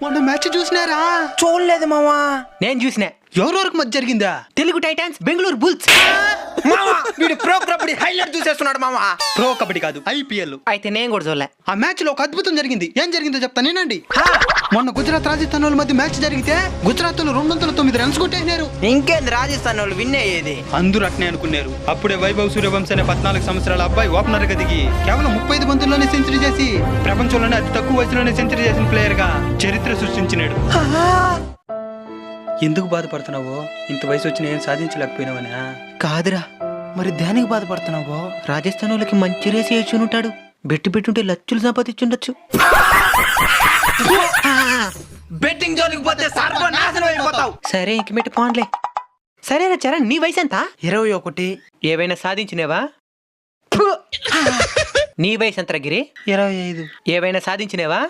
మొన్న మ్యాచ్ చూసినారా? చూడలేదు మావా. నేను చూసినా. ఎవరెవరికి మధ్య జరిగిందా? Telugu Titans Bengaluru bulls. మావా వీడు ప్రో కబడ్డీ హైలైట్ చూసేస్తున్నాడు మావా. ప్రో కబడ్డీ కాదు, ఐపీఎల్. అయితే నేను కూడా చూడలే. ఆ మ్యాచ్ లో ఒక అద్భుతం జరిగింది. ఏం జరిగిందో చెప్తానేనండి. మొన్న గుజరాత్ రాజస్థాన్ వాళ్ళ మధ్య మ్యాచ్ జరిగితే గుజరాత్ 209 రన్స్ కొట్టేసినారు. ఇంకేంది రాజస్థాన్ వాళ్ళు విన్ అయ్యేది. అందరూ అట్నే అనుకున్నారు. అప్పుడే వైభవ్ సూర్యవంశీ అనే 14 సంవత్సరాల అబ్బాయి ఓపెనర్ గా దిగి కేవలం 35 బంతుల్లోనే సెంచరీ చేసి ప్రపంచంలోనే అతి తక్కువ వయసులోనే సెంచరీ చేసిన ప్లేయర్ గా చరిత్ర సృష్టించినాడు. ఎందుకు బాధపడుతున్నావో? ఇంత వయసు వచ్చి నేను సాధించలేకపోయినావనా? కాదురా, మరి దేనికి బాధపడుతున్నావో? రాజస్థాన్ వాళ్ళకి మంచి రేసి వేసి ఉంటాడు. పెట్టుంటే లక్షలు సంపాదించుండొచ్చు. బెట్టింగ్ జోలికి పోతే సర్వనాశనం అయిపోతావు. సరే ఇంక మెట్టి పోన్లే. సరేరా చరణ్, నీ వయసు ఎంత? 21. ఏవైనా సాధించినేవా? నీ వయసు ఎంత గిరి? 25. ఏవైనా సాధించినేవా?